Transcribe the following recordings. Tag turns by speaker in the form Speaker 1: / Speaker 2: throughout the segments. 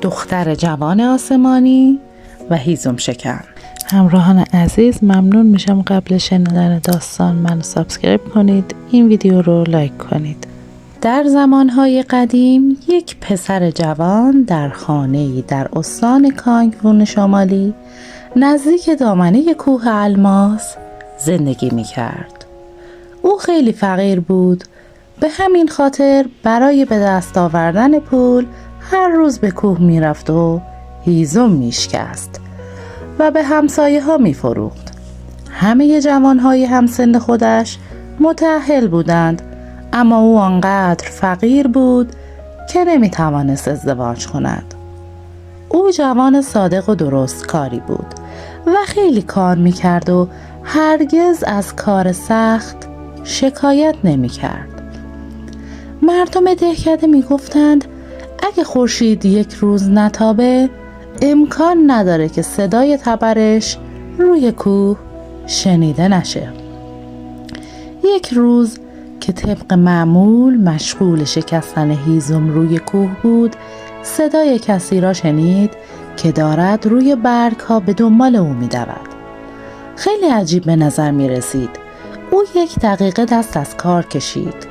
Speaker 1: دختر جوان آسمانی و هیزم شکن. همراهان عزیز، ممنون میشم قبل شنیدن داستان منو سابسکرایب کنید، این ویدیو رو لایک کنید. در زمانهای قدیم یک پسر جوان در خانه‌ای در استان کانگوون شمالی نزدیک دامنه کوه الماس زندگی میکرد. او خیلی فقیر بود، به همین خاطر برای به دست آوردن پول هر روز به کوه میرفت و هیزم میشکست و به همسایه ها میفروخت. همه جوانهای همسن خودش متأهل بودند، اما او آنقدر فقیر بود که نمیتوانست ازدواج کند. او جوان صادق و درست کاری بود و خیلی کار میکرد و هرگز از کار سخت شکایت نمیکرد. مردم دهکده میگفتند اگه خورشید یک روز نتابه امکان نداره که صدای تبرش روی کوه شنیده نشه. یک روز که طبق معمول مشغول شکستن هیزم روی کوه بود، صدای کسی را شنید که دارد روی برگ ها به دنبال او می دود. خیلی عجیب به نظر می رسید. او 1 دقیقه دست از کار کشید.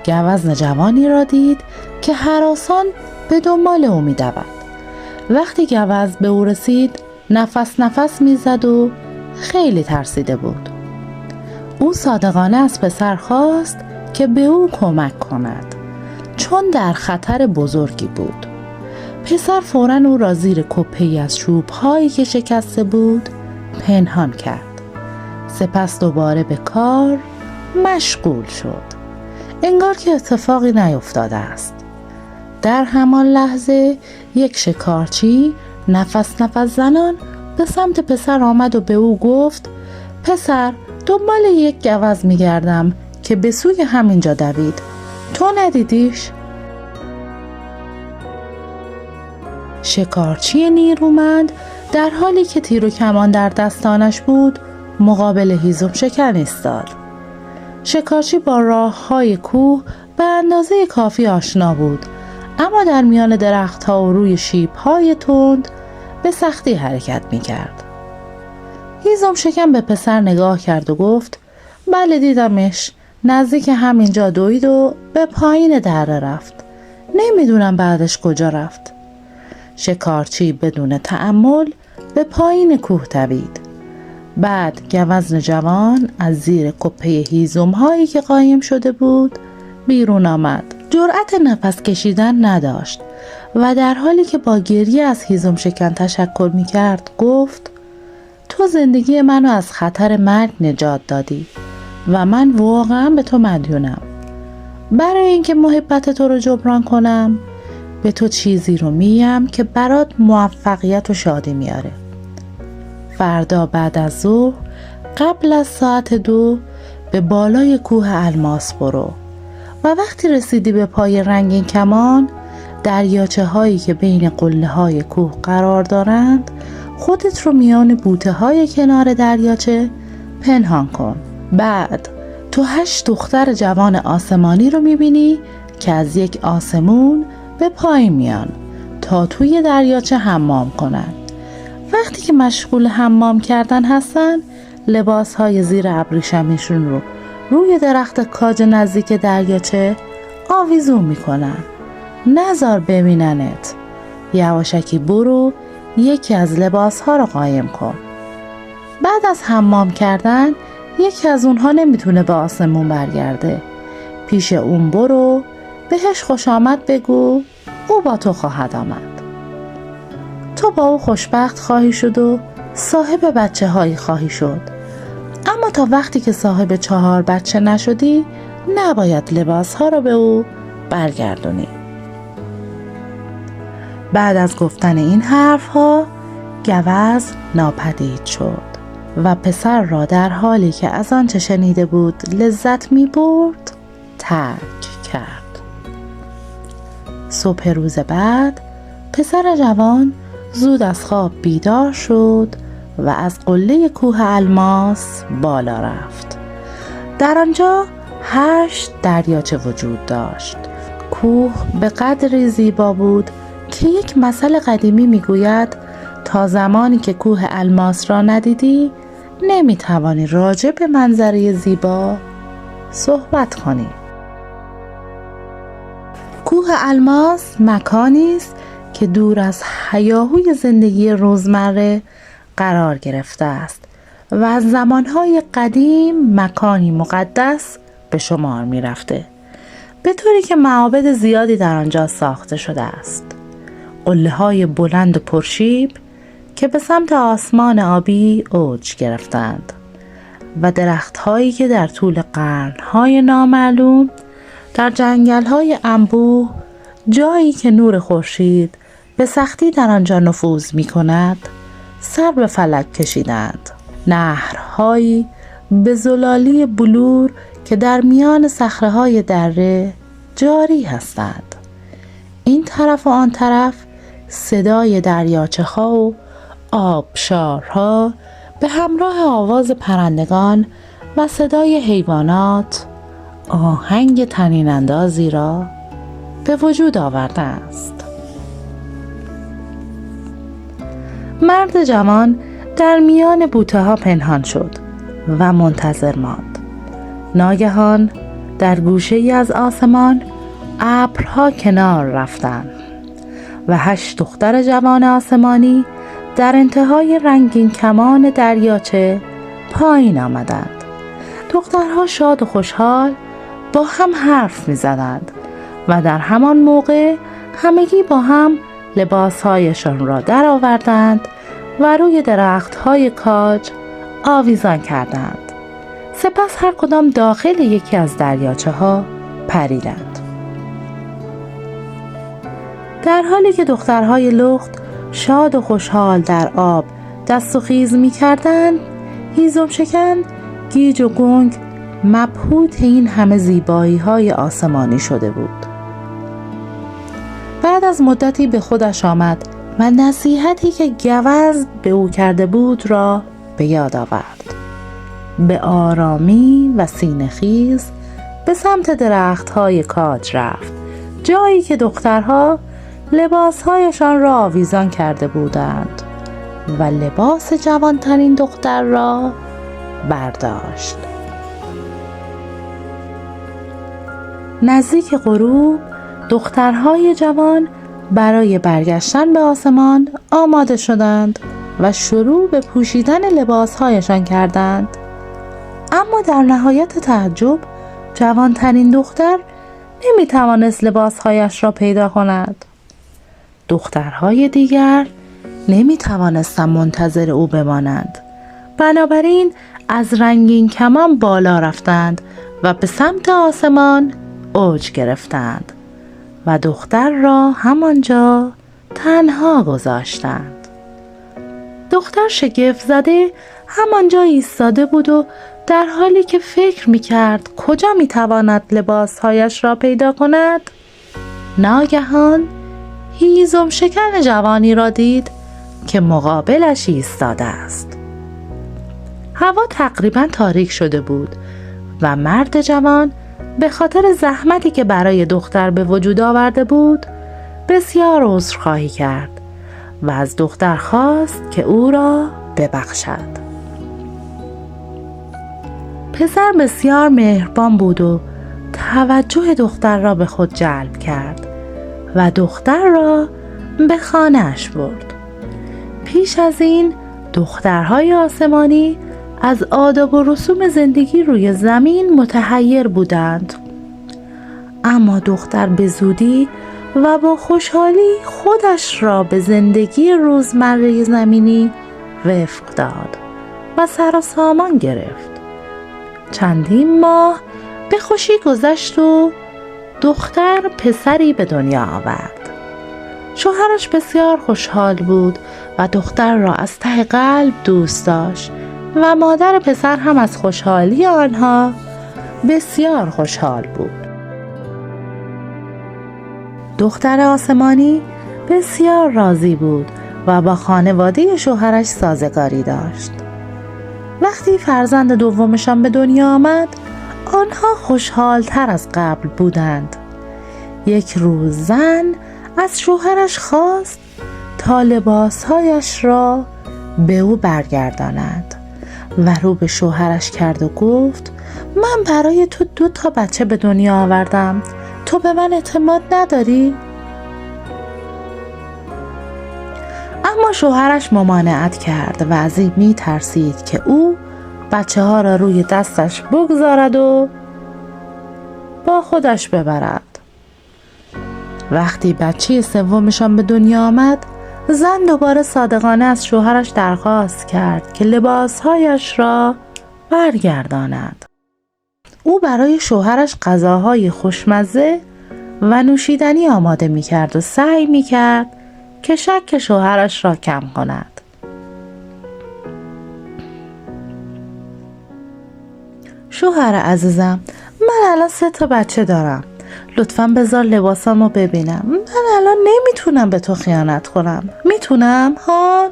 Speaker 1: گوزن جوانی را دید که هراسان به دنبال او می دود. وقتی گوزن به او رسید نفس می زد و خیلی ترسیده بود. او صادقانه از پسر خواست که به او کمک کند، چون در خطر بزرگی بود. پسر فوراً او را زیر کپه‌ای از چوب‌هایی که شکسته بود پنهان کرد. سپس دوباره به کار مشغول شد، انگار که اتفاقی نیفتاده است. در همان لحظه یک شکارچی نفس زنان به سمت پسر آمد و به او گفت: پسر، دنبال یک گوزن می‌گردم که به سوی همینجا دوید. تو ندیدیش؟ شکارچی نیرومند در حالی که تیر و کمان در دستانش بود مقابل هیزم شکن ایستاد. شکارچی با راه‌های کوه به اندازه کافی آشنا بود، اما در میان درخت‌ها و روی شیب‌های تند به سختی حرکت می‌کرد. هیزم شکن به پسر نگاه کرد و گفت: بله دیدمش، نزدیک همینجا دوید و به پایین دره رفت. نمیدونم بعدش کجا رفت. شکارچی بدون تأمل به پایین کوه دوید. بعد گوزن جوان از زیر کپه هیزم هایی که قایم شده بود بیرون آمد. جرأت نفس کشیدن نداشت و در حالی که با گریه از هیزم شکن تشکر میکرد گفت: تو زندگی منو از خطر مرگ نجات دادی و من واقعا به تو مدیونم. برای اینکه محبت تو رو جبران کنم به تو چیزی رو میم که برات موفقیت و شادی میاره. فردا بعد از ظهر قبل از ساعت 2 به بالای کوه الماس برو و وقتی رسیدی به پای رنگین کمان، دریاچه هایی که بین قله های کوه قرار دارند، خودت رو میان بوته های کنار دریاچه پنهان کن. بعد تو 8 دختر جوان آسمانی رو میبینی که از یک آسمون به پایین میان تا توی دریاچه حمام کنن. وقتی که مشغول حمام کردن هستن، لباس های زیر ابریشمیشون رو روی درخت کاج نزدیک دریاچه آویزون میکنن. نذار ببیننت. یواشکی برو یکی از لباس ها رو قایم کن. بعد از حمام کردن یکی از اونها نمیتونه به آسمون برگرده. پیش اون برو، بهش خوش آمد بگو، او با تو خواهد آمد. تو با او خوشبخت خواهی شد و صاحب بچه هایی خواهی شد. اما تا وقتی که صاحب 4 بچه نشدی نباید لباس ها رو به او برگردونی. بعد از گفتن این حرف ها گوزن ناپدید شد و پسر را در حالی که از آنچه شنیده بود لذت می برد ترک کرد. صبح روز بعد پسر جوان زود از خواب بیدار شد و از قله کوه الماس بالا رفت. در آنجا 8 دریاچه وجود داشت. کوه به قدری زیبا بود که یک مثل قدیمی میگوید تا زمانی که کوه الماس را ندیدی نمیتوانی راجع به منظره زیبا صحبت کنی. کوه الماس مکانی است که دور از هیاهوی زندگی روزمره قرار گرفته است و از زمانهای قدیم مکانی مقدس به شمار می رفته، به طوری که معابد زیادی در آنجا ساخته شده است. قله‌های بلند و پرشیب که به سمت آسمان آبی اوج گرفتند و درخت‌هایی که در طول قرن‌های نامعلوم در جنگل‌های انبوه، جایی که نور خورشید به سختی در آنجا نفوذ می‌کند، سر به فلک کشیدند. نهرهایی به زلالی بلور که در میان صخره‌های دره جاری هستند. این طرف و آن طرف صدای دریاچه‌ها و آبشارها به همراه آواز پرندگان و صدای حیوانات آهنگ طنین اندازی را به وجود آورده است. مرد جوان در میان بوته ها پنهان شد و منتظر ماند. ناگهان در گوشه ای از آسمان ابرها کنار رفتند و 8 دختر جوان آسمانی در انتهای رنگین کمان دریاچه پایین آمدند. دخترها شاد و خوشحال با هم حرف می زدند و در همان موقع همگی با هم لباسهایشان را در آوردند و روی درختهای کاج آویزان کردند. سپس هر کدام داخل یکی از دریاچه ها پریدند. در حالی که دخترهای لخت شاد و خوشحال در آب دست و خیز می کردند، هیزم شکن گیج و گنگ مبهوت این همه زیبایی های آسمانی شده بود. بعد از مدتی به خودش آمد و نصیحتی که گوزن به او کرده بود را به یاد آورد. به آرامی و سینه‌خیز به سمت درخت‌های کاج رفت، جایی که دخترها لباسهایشان را آویزان کرده بودند و لباس جوانترین دختر را برداشت. نزدیک غروب دخترهای جوان برای برگشتن به آسمان آماده شدند و شروع به پوشیدن لباسهایشان کردند. اما در نهایت تعجب جوانترین دختر نمیتوانست لباسهایش را پیدا کند. دخترهای دیگر نمیتوانستند منتظر او بمانند، بنابراین از رنگین کمان بالا رفتند و به سمت آسمان اوج گرفتند و دختر را همانجا تنها گذاشتند. دختر شگفت زده همانجا ایستاده بود و در حالی که فکر می‌کرد کجا می‌تواند لباسهایش را پیدا کند، ناگهان هیزم شکن جوانی را دید که مقابلش ایستاده است. هوا تقریباً تاریک شده بود و مرد جوان به خاطر زحمتی که برای دختر به وجود آورده بود بسیار عذرخواهی کرد و از دختر خواست که او را ببخشد. پسر بسیار مهربان بود و توجه دختر را به خود جلب کرد و دختر را به خانه‌اش برد. پیش از این دخترهای آسمانی از آداب و رسوم زندگی روی زمین متحیر بودند، اما دختر به زودی و با خوشحالی خودش را به زندگی روزمره زمینی وفق داد و سر و سامان گرفت. چندین ماه به خوشی گذشت و دختر پسری به دنیا آورد. شوهرش بسیار خوشحال بود و دختر را از ته قلب دوست داشت و مادر پسر هم از خوشحالی آنها بسیار خوشحال بود. دختر آسمانی بسیار راضی بود و با خانواده شوهرش سازگاری داشت. وقتی فرزند دومشان به دنیا آمد، آنها خوشحال‌تر از قبل بودند. یک روز زن از شوهرش خواست تا لباسهایش را به او برگرداند و رو به شوهرش کرد و گفت من برای تو 2 بچه به دنیا آوردم، تو به من اعتماد نداری؟ اما شوهرش ممانعت کرد و از این می ترسید که او بچه ها را روی دستش بگذارد و با خودش ببرد. وقتی بچه سومشان به دنیا آمد، زن دوباره صادقانه از شوهرش درخواست کرد که لباسهایش را برگرداند. او برای شوهرش غذاهای خوشمزه و نوشیدنی آماده می کرد و سعی می کرد که شک شوهرش را کم کند. شوهر عزیزم، من الان 3 بچه دارم، لطفاً بذار لباسامو ببینم، من الان نمیتونم به تو خیانت کنم، میتونم ها؟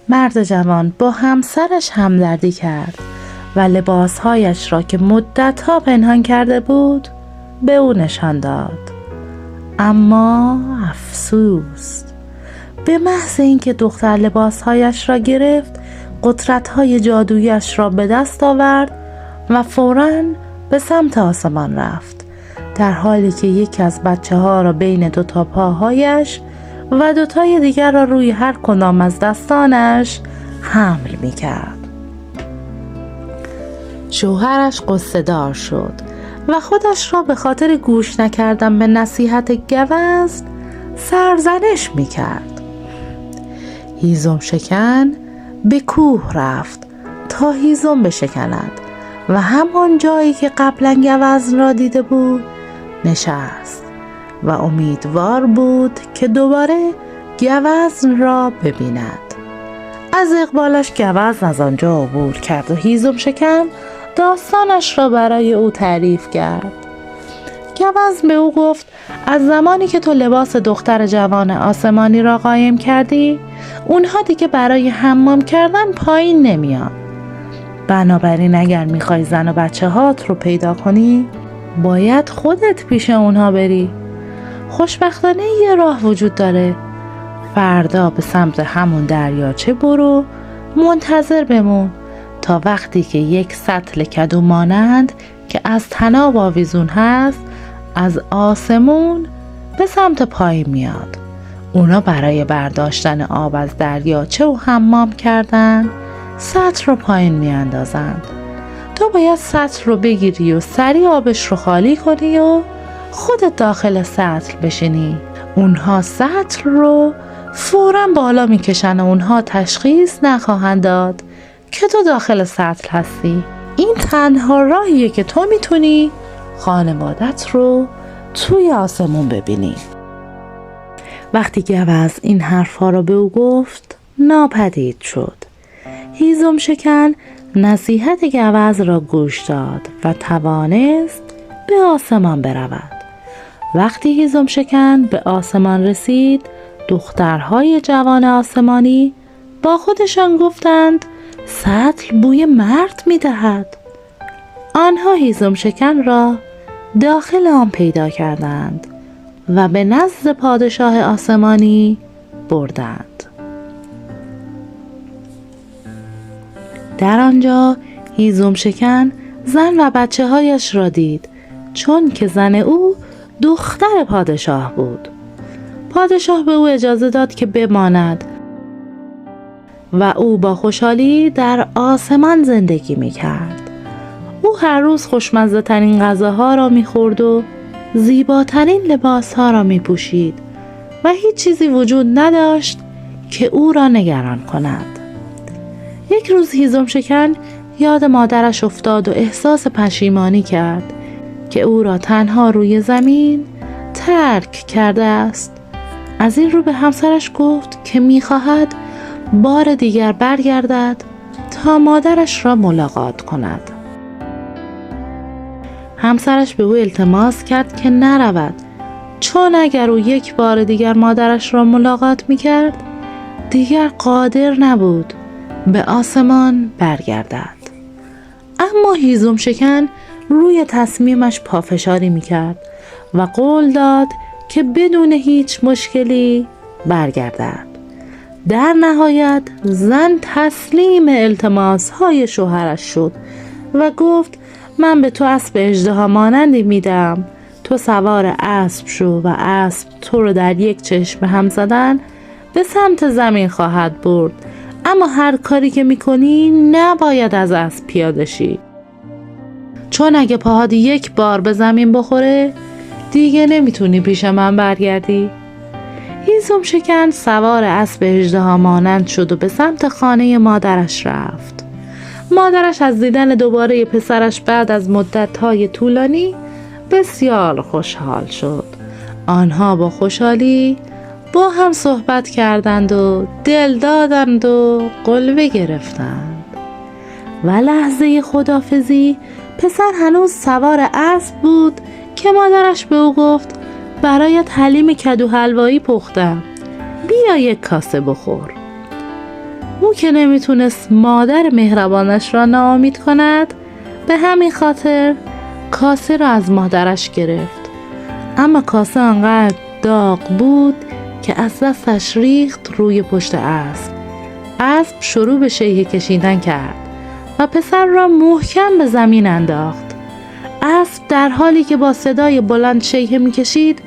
Speaker 1: مرد جوان با همسرش همدردی کرد و لباسهایش را که مدتها پنهان کرده بود به او نشان داد. اما افسوس، به محض اینکه دختر لباسهایش را گرفت، قدرت‌های جادویی‌اش را به دست آورد و فوراً به سمت آسمان رفت، در حالی که یکی از بچه‌ها را بین 2 پاهایش و 2 دیگر را روی هر کدام از دستانش حمل می‌کرد. شوهرش غصه‌دار شد و خودش را به خاطر گوش نکردن به نصیحت گوزن سرزنش می‌کرد. هیزم شکن به کوه رفت تا هیزم بشکند و همان جایی که قبلا گوزن را دیده بود نشست و امیدوار بود که دوباره گوزن را ببیند. از اقبالش گوزن از آنجا عبور کرد و هیزم شکن داستانش را برای او تعریف کرد. گوزن به او گفت از زمانی که تو لباس دختر جوان آسمانی را قایم کردی، اونها دیگه برای حمام کردن پایین نمیان. بنابراین اگر میخوای زن و بچه هات رو پیدا کنی، باید خودت پیش اونها بری. خوشبختانه یه راه وجود داره. فردا به سمت همون دریاچه برو، منتظر بمون تا وقتی که یک سطل کدو مانند که از طناب آویزون هست از آسمون به سمت پایین میاد. اونا برای برداشتن آب از دریاچه و حمام کردن سطل رو پایین میاندازن. تو باید سطل رو بگیری و سریع آبش رو خالی کنی و خودت داخل سطل بشینی. اونها سطل رو فوراً بالا میکشن و اونها تشخیص نخواهند داد که تو داخل سطل هستی. این تنها راهیه که تو میتونی خانوادت رو توی آسمون ببینی. وقتی گوزن این حرفا رو به او گفت ناپدید شد. هیزم شکن نصیحت گوزن را گوش داد و توانست به آسمان برود. وقتی هیزم شکن به آسمان رسید، دخترهای جوان آسمانی با خودشان گفتند سطل بوی مرد می دهد. آنها هیزم شکن را داخل آن پیدا کردند و به نزد پادشاه آسمانی بردند. در آنجا هیزم شکن زن و بچه هایش را دید، چون که زن او دختر پادشاه بود. پادشاه به او اجازه داد که بماند و او با خوشحالی در آسمان زندگی می کرد. او هر روز خوشمزه ترین غذاها را می خورد و زیباترین لباس ها را می پوشید و هیچ چیزی وجود نداشت که او را نگران کند. یک روز هیزم شکن یاد مادرش افتاد و احساس پشیمانی کرد که او را تنها روی زمین ترک کرده است. از این رو به همسرش گفت که می‌خواهد بار دیگر برگردد تا مادرش را ملاقات کند. همسرش به او التماس کرد که نرود، چون اگر او یک بار دیگر مادرش را ملاقات می‌کرد دیگر قادر نبود به آسمان برگردد. اما هیزم شکن روی تصمیمش پافشاری می‌کرد و قول داد که بدون هیچ مشکلی برگردد. در نهایت زن تسلیم التماس‌های شوهرش شد و گفت من به تو اسب اژدها مانندی میدم، تو سوار اسب شو و اسب تو رو در یک چشم هم زدن به سمت زمین خواهد برد، اما هر کاری که میکنی نباید از اسب پیاده شی، چون اگه پاهات یک بار به زمین بخوره دیگه نمیتونی پیش من برگردی. هیزم شکن سوار اسب اژدها مانند شد و به سمت خانه مادرش رفت. مادرش از دیدن دوباره پسرش بعد از مدت‌های طولانی بسیار خوشحال شد. آنها با خوشحالی با هم صحبت کردند و دل دادند و قلوه گرفتند. و لحظه خداحافظی پسر هنوز سوار اسب بود که مادرش به او گفت برایت حلیم کدو حلوایی پختم، بیا یک کاسه بخور. او که نمیتونست مادر مهربانش را ناامید کند، به همین خاطر کاسه را از مادرش گرفت، اما کاسه آنقدر داغ بود که از دستش ریخت روی پشت اسب. اسب شروع به شیهه کشیدن کرد و پسر را محکم به زمین انداخت. اسب در حالی که با صدای بلند شیهه میکشید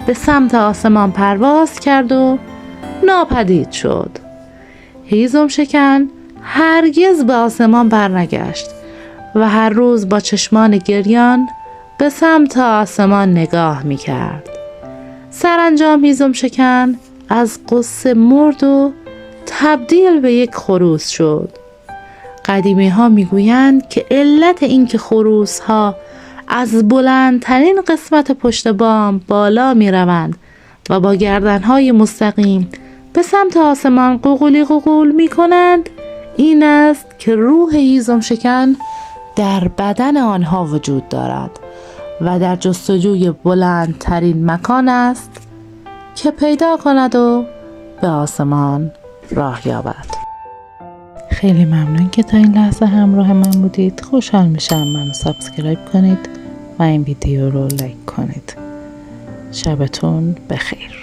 Speaker 1: به سمت آسمان پرواز کرد و ناپدید شد. هیزم شکن هرگز به آسمان برنگشت و هر روز با چشمان گریان به سمت آسمان نگاه میکرد. سرانجام هیزم شکن از غصه مرد و تبدیل به یک خروس شد. قدیمی ها میگویند که علت این که خروس ها از بلندترین قسمت پشت بام بالا می روند و با گردنهای مستقیم به سمت آسمان قوقولی قوقول می کنند این است که روح هیزم شکن در بدن آنها وجود دارد و در جستجوی بلندترین مکان است که پیدا کند و به آسمان راه یابد. خیلی ممنون که تا این لحظه همراه من بودید. خوشحال میشم منو سابسکرایب کنید و این ویدیو رو لایک کنید. شبتون بخیر.